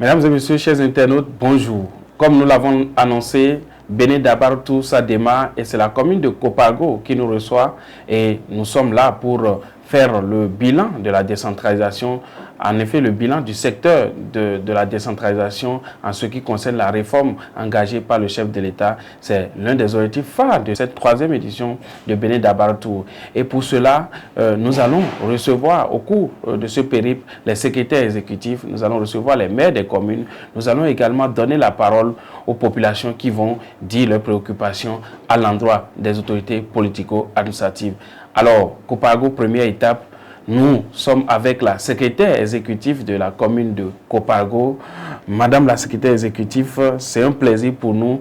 Mesdames et messieurs, chers internautes, bonjour. Comme nous l'avons annoncé, Béné Dabartou, ça démarre et c'est la commune de Kopago qui nous reçoit et nous sommes là pour faire le bilan de la décentralisation, en effet le bilan du secteur de la décentralisation en ce qui concerne la réforme engagée par le chef de l'État. C'est l'un des objectifs phares de cette troisième édition de Béné Dabartou. Et pour cela, nous allons recevoir au cours de ce périple les secrétaires exécutifs, nous allons recevoir les maires des communes, nous allons également donner la parole aux populations qui vont dire leurs préoccupations à l'endroit des autorités politico-administratives. Alors, Kopago, première étape, nous sommes avec la secrétaire exécutive de la commune de Kopago. Madame la secrétaire exécutive, c'est un plaisir pour nous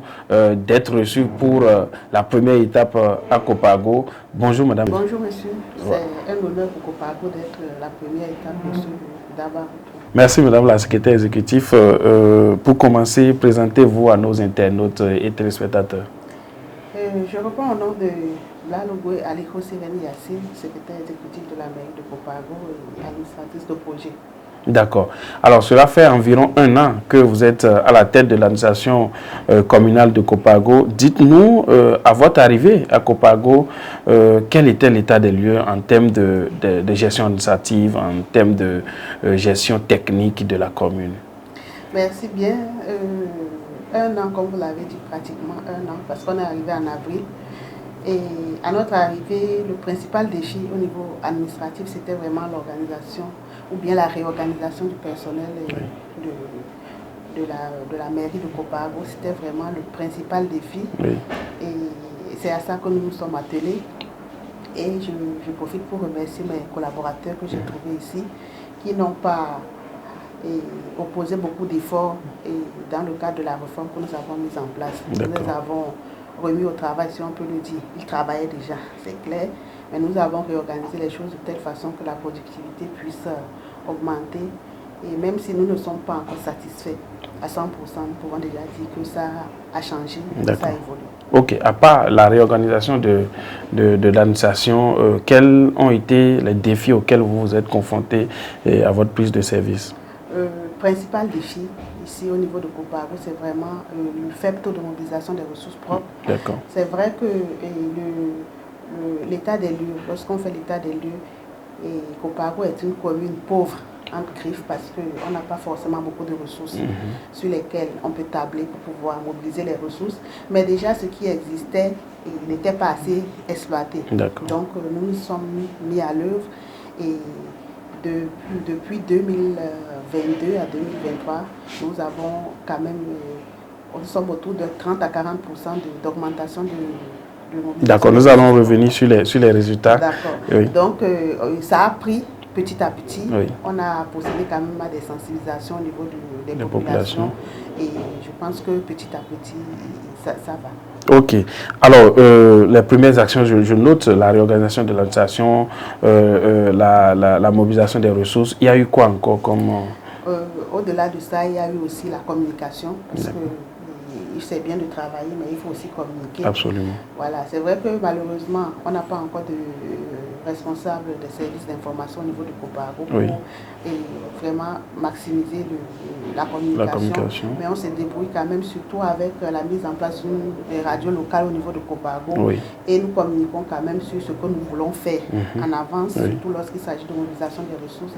d'être reçus pour la première étape à Kopago. Bonjour madame. Bonjour monsieur, c'est un honneur pour Kopago d'être la première étape de ce d'abord. Merci madame la secrétaire exécutive. Pour commencer, présentez-vous à nos internautes et téléspectateurs. Je reprends au nom de Lalogwe Aliko Sereni Yassine, secrétaire exécutif de la mairie de Kopago et administratrice de projet. D'accord. Alors, cela fait environ 1 an que vous êtes à la tête de l'administration communale de Kopago. Dites-nous, à votre arrivée à Kopago, quel était l'état des lieux en termes de gestion administrative, en termes de gestion technique de la commune? Merci bien. 1 an, comme vous l'avez dit, pratiquement 1 an, parce qu'on est arrivé en avril. Et à notre arrivée, le principal défi au niveau administratif, c'était vraiment l'organisation ou bien la réorganisation du personnel de la mairie de Kopago. C'était vraiment le principal défi. Oui. Et c'est à ça que nous nous sommes attelés. Et je profite pour remercier mes collaborateurs que j'ai trouvés ici, qui n'ont pas opposé beaucoup d'efforts dans le cadre de la réforme que nous avons mise en place. Nous les avons remis au travail, si on peut le dire. Ils travaillaient déjà, c'est clair, mais nous avons réorganisé les choses de telle façon que la productivité puisse augmenter. Et même si nous ne sommes pas encore satisfaits à 100%, nous pouvons déjà dire que ça a changé, ça a évolué. Ok, à part la réorganisation de l'administration, quels ont été les défis auxquels vous vous êtes confrontés à votre prise de service? Le principal défi ici au niveau de Kopago, c'est vraiment le faible taux de mobilisation des ressources propres. D'accord. C'est vrai que l'état des lieux, lorsqu'on fait l'état des lieux, Kopago est une commune pauvre entre griffes parce qu'on n'a pas forcément beaucoup de ressources sur lesquelles on peut tabler pour pouvoir mobiliser les ressources. Mais déjà, ce qui existait n'était pas assez exploité. Donc, nous nous sommes mis à l'œuvre et depuis 2022 à 2023, nous avons quand même, nous sommes autour de 30 à 40% d'augmentation de mobilisation. D'accord, nous allons revenir sur les résultats. D'accord. Oui. Donc, ça a pris petit à petit. Oui. On a procédé quand même à des sensibilisations au niveau des populations. Et je pense que petit à petit, ça va. Ok. Alors, les premières actions, je note la réorganisation de l'administration, la mobilisation des ressources. Il y a eu quoi encore comme... Au-delà de ça, il y a eu aussi la communication. Parce que c'est bien de travailler, mais il faut aussi communiquer. Absolument. Voilà. C'est vrai que malheureusement, on n'a pas encore de responsable des services d'information au niveau de Kopago pour vraiment maximiser la communication. Mais on se débrouille quand même, surtout avec la mise en place des radios locales au niveau de Kopago. Oui. Et nous communiquons quand même sur ce que nous voulons faire en avance, surtout lorsqu'il s'agit de mobilisation des ressources.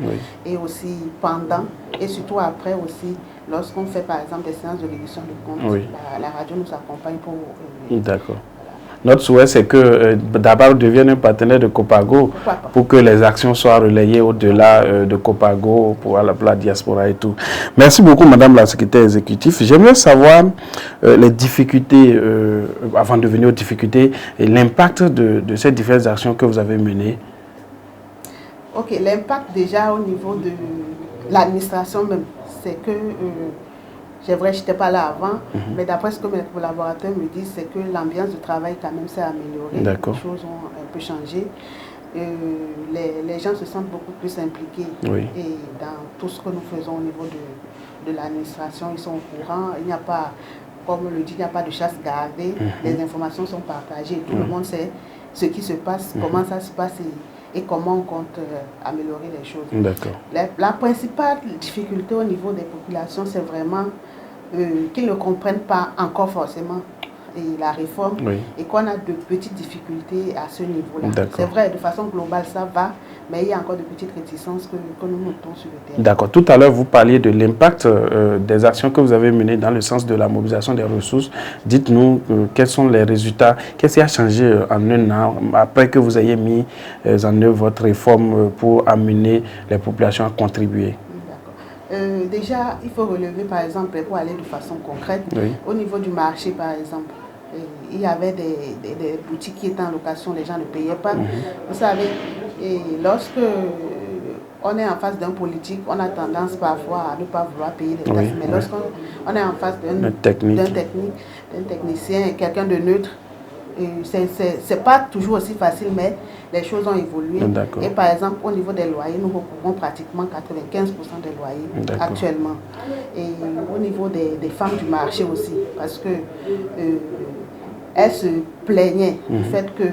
Et aussi pendant, et surtout après aussi, lorsqu'on fait par exemple des séances de réduction de comptes, la radio nous accompagne pour... D'accord. Notre souhait, c'est que Dabar devienne un partenaire de Kopago pour que les actions soient relayées au-delà de Kopago pour la diaspora et tout. Merci beaucoup, madame la secrétaire exécutive. J'aimerais savoir les difficultés, avant de venir aux difficultés, et l'impact de ces diverses actions que vous avez menées. Ok, l'impact déjà au niveau de l'administration même, c'est que... c'est vrai, je n'étais pas là avant, mais d'après ce que mes collaborateurs me disent, c'est que l'ambiance de travail quand même s'est améliorée. Les choses ont un peu changé. Les gens se sentent beaucoup plus impliqués et dans tout ce que nous faisons au niveau de l'administration, ils sont au courant. Il n'y a pas, comme on le dit, il n'y a pas de chasse gardée. Les informations sont partagées. Tout le monde sait ce qui se passe, comment ça se passe. et comment on compte améliorer les choses. D'accord. La principale difficulté au niveau des populations, c'est vraiment qu'ils ne comprennent pas encore forcément la réforme et qu'on a de petites difficultés à ce niveau-là. C'est vrai, de façon globale, ça va, mais il y a encore de petites réticences que nous notons sur le terrain. D'accord. Tout à l'heure, vous parliez de l'impact des actions que vous avez menées dans le sens de la mobilisation des ressources. Dites-nous quels sont les résultats, qu'est-ce qui a changé en un an après que vous ayez mis en œuvre votre réforme pour amener les populations à contribuer? Déjà, il faut relever, par exemple, pour aller de façon concrète, au niveau du marché, par exemple, il y avait des boutiques qui étaient en location, les gens ne payaient pas. Vous savez, et lorsque on est en face d'un politique, on a tendance parfois à ne pas vouloir payer les taxes, mais lorsqu'on est en face d'un technicien, quelqu'un de neutre, c'est pas toujours aussi facile, mais les choses ont évolué. Et par exemple, au niveau des loyers, nous recouvrons pratiquement 95% des loyers actuellement. Et au niveau des femmes du marché aussi, parce que elles se plaignaient du fait que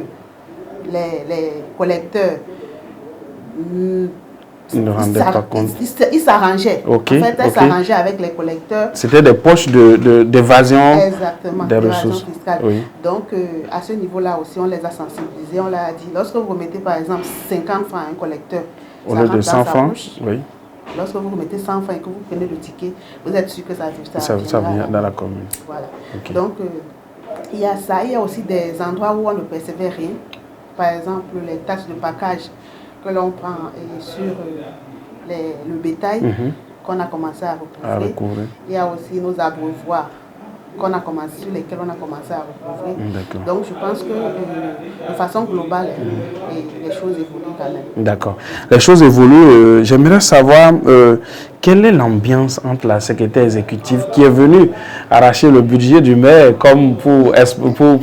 les collecteurs ne rendaient pas compte. Ils s'arrangeaient. En fait, elles s'arrangeaient avec les collecteurs. C'était des poches d'évasion des ressources. Fiscales. Donc, à ce niveau-là aussi, on les a sensibilisés. On leur a dit, lorsque vous remettez par exemple 50 francs à un collecteur, au lieu de 100 francs, lorsque vous remettez 100 francs et que vous prenez le ticket, vous êtes sûr que ça vient dans la commune. Voilà. Donc, il y a ça. Il y a aussi des endroits où on ne percevait rien. Par exemple, les taxes de package que l'on prend sur le bétail qu'on a commencé à recouvrer. Il y a aussi nos abreuvoirs sur lesquels on a commencé à recouvrir. Donc je pense que de façon globale, les choses évoluent quand même. D'accord. Les choses évoluent. J'aimerais savoir quelle est l'ambiance entre la secrétaire exécutive qui est venue arracher le budget du maire, comme pour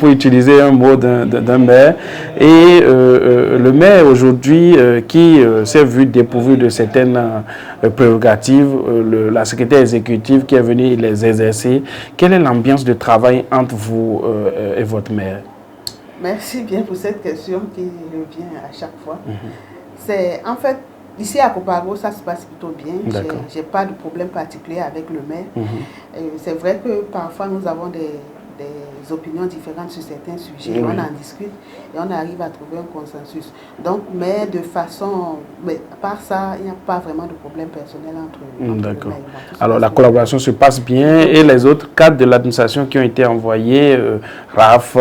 utiliser un mot d'un maire, et le maire aujourd'hui qui s'est vu dépourvu de certaines prérogatives, la secrétaire exécutive qui est venue les exercer. Quelle est l'ambiance de travail entre vous et votre maire? Merci bien pour cette question qui revient à chaque fois. C'est en fait, ici à Copago, ça se passe plutôt bien. Je n'ai pas de problème particulier avec le maire. C'est vrai que parfois nous avons des opinions différentes sur certains sujets. On en discute et on arrive à trouver un consensus. Donc, mais de façon, à part ça, il n'y a pas vraiment de problème personnel entre D'accord. Alors la collaboration se passe bien et les autres cadres de l'administration qui ont été envoyés, RAF,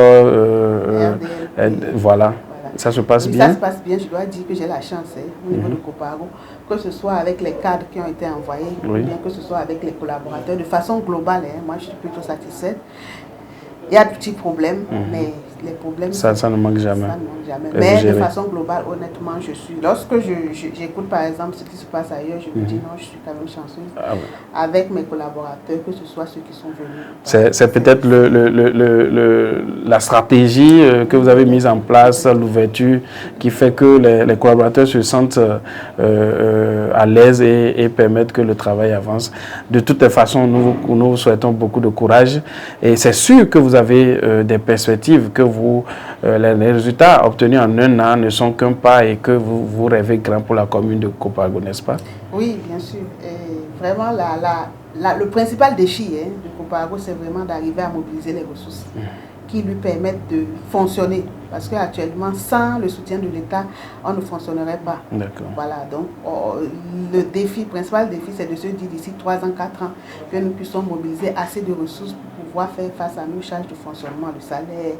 voilà. Ça se passe bien? Ça se passe bien, je dois dire que j'ai la chance au niveau de Copago, que ce soit avec les cadres qui ont été envoyés, ou bien que ce soit avec les collaborateurs. De façon globale, moi je suis plutôt satisfaite. Il y a de petits problèmes, mais les problèmes... Ça ne manque jamais. Ça ne manque jamais. Mais de façon globale, honnêtement, lorsque j'écoute par exemple ce qui se passe ailleurs, je me dis non, je suis quand même chanceuse avec mes collaborateurs, que ce soit ceux qui sont venus. C'est peut-être la stratégie que vous avez mise en place, l'ouverture, qui fait que les collaborateurs se sentent à l'aise et permettent que le travail avance. De toutes les façons, nous vous souhaitons beaucoup de courage et c'est sûr que vous avez des perspectives, que les résultats obtenus en un an ne sont qu'un pas et que vous rêvez grand pour la commune de Copago, n'est-ce pas? Oui, bien sûr. Et vraiment, le principal défi de Copago, c'est vraiment d'arriver à mobiliser les ressources qui lui permettent de fonctionner. Parce qu'actuellement, sans le soutien de l'État, on ne fonctionnerait pas. D'accord. Voilà, donc le principal défi, c'est de se dire d'ici 3 ans, 4 ans, que nous puissions mobiliser assez de ressources pour pouvoir faire face à nos charges de fonctionnement, le salaire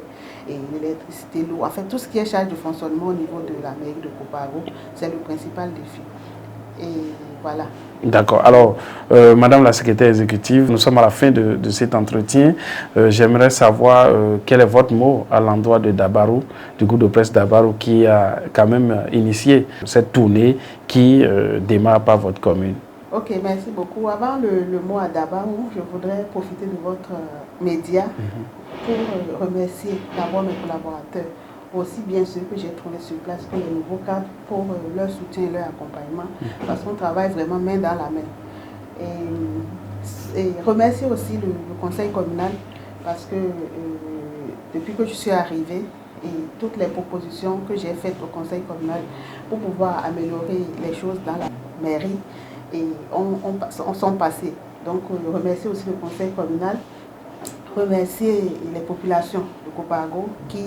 et l'électricité, l'eau. En fait, tout ce qui est charge de fonctionnement au niveau de la mairie de Copago, c'est le principal défi. Et voilà. D'accord. Alors, Madame la secrétaire exécutive, nous sommes à la fin de cet entretien. J'aimerais savoir quel est votre mot à l'endroit de Dabarou, du groupe de presse Dabarou, qui a quand même initié cette tournée qui démarre par votre commune. Ok, merci beaucoup. Avant le mot à Dabarou, je voudrais profiter de votre média pour remercier d'abord mes collaborateurs, aussi bien ceux que j'ai trouvés sur place que les nouveaux cadres pour leur soutien et leur accompagnement, parce qu'on travaille vraiment main dans la main. Et remercier aussi le conseil communal, parce que depuis que je suis arrivée, et toutes les propositions que j'ai faites au conseil communal pour pouvoir améliorer les choses dans la mairie et on sont passées. Donc, remercier aussi le conseil communal, remercier les populations de Copago qui,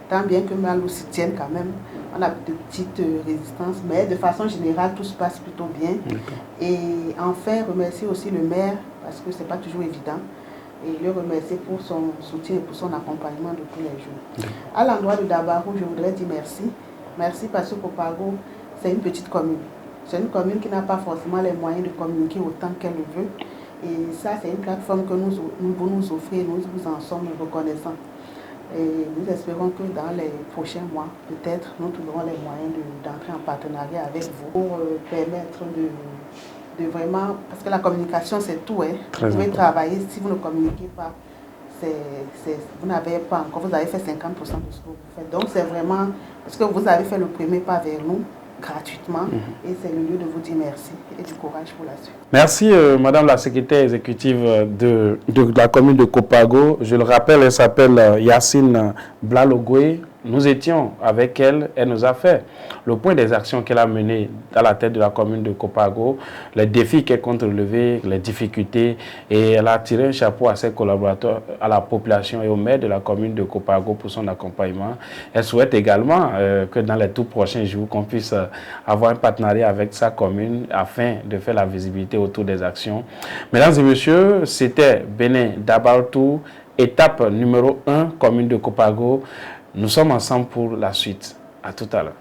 tant bien que mal, nous soutiennent quand même. On a de petites résistances, mais de façon générale, tout se passe plutôt bien. Et enfin, remercier aussi le maire, parce que ce n'est pas toujours évident, et le remercier pour son soutien et pour son accompagnement de tous les jours. À l'endroit de Dabarou, je voudrais dire merci. Merci parce que Copago, c'est une petite commune. C'est une commune qui n'a pas forcément les moyens de communiquer autant qu'elle le veut. Et ça, c'est une plateforme que vous nous offrez, nous vous en sommes reconnaissants. Et nous espérons que dans les prochains mois, peut-être, nous trouverons les moyens d'entrer en partenariat avec vous pour permettre de vraiment... Parce que la communication, c'est tout. Hein. Vous pouvez travailler, si vous ne communiquez pas, vous n'avez pas encore, vous avez fait 50% de ce que vous faites. Donc, c'est vraiment... Parce que vous avez fait le premier pas vers nous, gratuitement, et c'est le lieu de vous dire merci et du courage pour la suite. Merci Madame la secrétaire exécutive de la commune de Copago. Je le rappelle, elle s'appelle Yacine Blalogwe. Nous étions avec elle, elle nous a fait le point des actions qu'elle a menées à la tête de la commune de Copago, les défis qu'elle compte relever, les difficultés, et elle a tiré un chapeau à ses collaborateurs, à la population et au maire de la commune de Copago pour son accompagnement. Elle souhaite également que dans les tout prochains jours, qu'on puisse avoir un partenariat avec sa commune afin de faire la visibilité autour des actions. Mesdames et messieurs, c'était Bénin Dabartou, étape numéro 1, commune de Copago. Nous sommes ensemble pour la suite. À tout à l'heure.